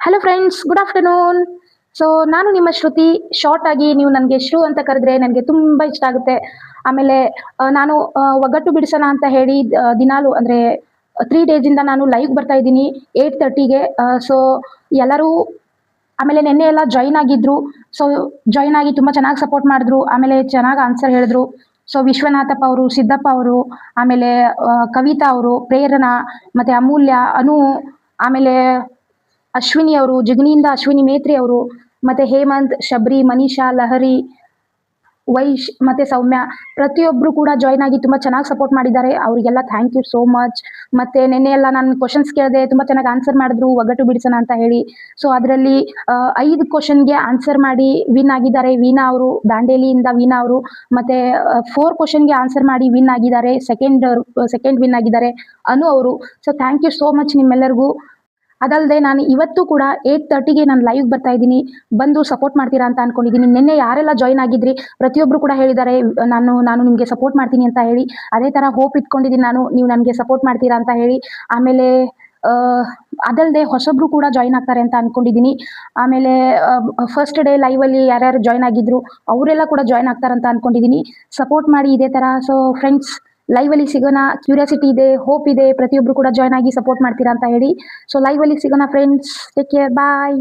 Hello friends, good afternoon. So ನಾನು ನಿಮ್ಮ ಶ್ರುತಿ. Short ಆಗಿ ನೀವು ನನಗೆ ಶ್ರು ಅಂತ ಕರೆದ್ರೆ ನನಗೆ ತುಂಬ ಇಷ್ಟ ಆಗುತ್ತೆ. ಆಮೇಲೆ ನಾನು ಒಗ್ಗಟ್ಟು ಬಿಡಿಸೋಣ ಅಂತ ಹೇಳಿ ದಿನಾಲು ಅಂದರೆ 3 ಡೇಸಿಂದ ನಾನು ಲೈವ್ ಬರ್ತಾ ಇದ್ದೀನಿ 8:30ಗೆ. ಸೊ ಎಲ್ಲರೂ ಆಮೇಲೆ ನಿನ್ನೆ ಎಲ್ಲ ಜಾಯಿನ್ ಆಗಿದ್ರು. ಸೊ ಜಾಯಿನ್ ಆಗಿ ತುಂಬ ಚೆನ್ನಾಗಿ ಸಪೋರ್ಟ್ ಮಾಡಿದ್ರು. ಆಮೇಲೆ ಚೆನ್ನಾಗಿ ಆನ್ಸರ್ ಹೇಳಿದ್ರು. ಸೊ ವಿಶ್ವನಾಥಪ್ಪ ಅವರು, ಸಿದ್ದಪ್ಪ ಅವರು, ಆಮೇಲೆ ಕವಿತಾ ಅವರು, ಪ್ರೇರಣಾ, ಮತ್ತು ಅಮೂಲ್ಯ, ಅನು, ಆಮೇಲೆ ಅಶ್ವಿನಿ ಅವರು, ಜಿಗಣಿಯಿಂದ ಅಶ್ವಿನಿ ಮೇತ್ರಿ ಅವರು, ಮತ್ತೆ ಹೇಮಂತ್, ಶಬರಿ, ಮನೀಷಾ, ಲಹರಿ, ವೈಶ್ ಮತ್ತೆ ಸೌಮ್ಯ ಪ್ರತಿಯೊಬ್ಬರು ಕೂಡ ಜಾಯ್ನ್ ಆಗಿ ತುಂಬ ಚೆನ್ನಾಗಿ ಸಪೋರ್ಟ್ ಮಾಡಿದ್ದಾರೆ. ಅವರಿಗೆಲ್ಲ ಥ್ಯಾಂಕ್ ಯು ಸೋ ಮಚ್. ಮತ್ತೆ ನಿನ್ನೆ ಎಲ್ಲ ನಾನು ಕ್ವಶನ್ಸ್ ಕೇಳಿದೆ, ತುಂಬ ಚೆನ್ನಾಗಿ ಆನ್ಸರ್ ಮಾಡಿದ್ರು ಒಗ್ಗಟ್ಟು ಬಿಡಿಸೋಣ ಅಂತ ಹೇಳಿ. ಸೊ ಅದರಲ್ಲಿ 5 ಕ್ವಶನ್ಗೆ ಆನ್ಸರ್ ಮಾಡಿ ವಿನ್ ಆಗಿದ್ದಾರೆ ವೀಣಾ ಅವರು, ದಾಂಡೇಲಿಯಿಂದ ವೀಣಾ ಅವರು. ಮತ್ತೆ 4 ಕ್ವಶನ್ಗೆ ಆನ್ಸರ್ ಮಾಡಿ ವಿನ್ ಆಗಿದ್ದಾರೆ, ಸೆಕೆಂಡ್ ವಿನ್ ಆಗಿದ್ದಾರೆ ಅನು ಅವರು. So thank you so much ನಿಮ್ಮೆಲ್ಲರಿಗೂ. ಅದಲ್ಲದೆ ನಾನು ಇವತ್ತು ಕೂಡ 8:30ಗೆ ನಾನು ಲೈವ್ ಬರ್ತಾ ಇದ್ದೀನಿ. ಬಂದು ಸಪೋರ್ಟ್ ಮಾಡ್ತೀರಾ ಅಂತ ಅನ್ಕೊಂಡಿದ್ದೀನಿ. ನಿನ್ನೆ ಯಾರೆಲ್ಲ ಜಾಯ್ನ್ ಆಗಿದ್ರಿ ಪ್ರತಿಯೊಬ್ಬರು ಕೂಡ ಹೇಳಿದ್ದಾರೆ ನಾನು ನಾನು ನಿಮಗೆ ಸಪೋರ್ಟ್ ಮಾಡ್ತೀನಿ ಅಂತ ಹೇಳಿ. ಅದೇ ಥರ ಹೋಪ್ ಇಟ್ಕೊಂಡಿದ್ದೀನಿ ನಾನು, ನೀವು ನನಗೆ ಸಪೋರ್ಟ್ ಮಾಡ್ತೀರಾ ಅಂತ ಹೇಳಿ. ಆಮೇಲೆ ಅದಲ್ಲದೆ ಹೊಸಬ್ರು ಕೂಡ ಜಾಯ್ನ್ ಆಗ್ತಾರೆ ಅಂತ ಅನ್ಕೊಂಡಿದ್ದೀನಿ. ಆಮೇಲೆ ಫಸ್ಟ್ ಡೇ ಲೈವಲ್ಲಿ ಯಾರ್ಯಾರು ಜಾಯ್ನ್ ಆಗಿದ್ರು ಅವರೆಲ್ಲ ಕೂಡ ಜಾಯ್ನ್ ಆಗ್ತಾರಂತ ಅನ್ಕೊಂಡಿದ್ದೀನಿ. ಸಪೋರ್ಟ್ ಮಾಡಿ ಇದೇ ಥರ. ಸೊ ಫ್ರೆಂಡ್ಸ್, ಲೈವಲ್ಲಿ ಸಿಗೋಣ. ಕ್ಯೂರಿಯಾಸಿಟಿ ಇದೆ, ಹೋಪ್ ಇದೆ, ಪ್ರತಿಯೊಬ್ಬರು ಕೂಡ ಜಾಯ್ನ್ ಆಗಿ ಸಪೋರ್ಟ್ ಮಾಡ್ತೀರಾ ಅಂತ ಹೇಳಿ. ಸೊ ಲೈವಲ್ಲಿ ಸಿಗೋಣ ಫ್ರೆಂಡ್ಸ್. ಟೇಕ್ ಕೇರ್, ಬಾಯ್.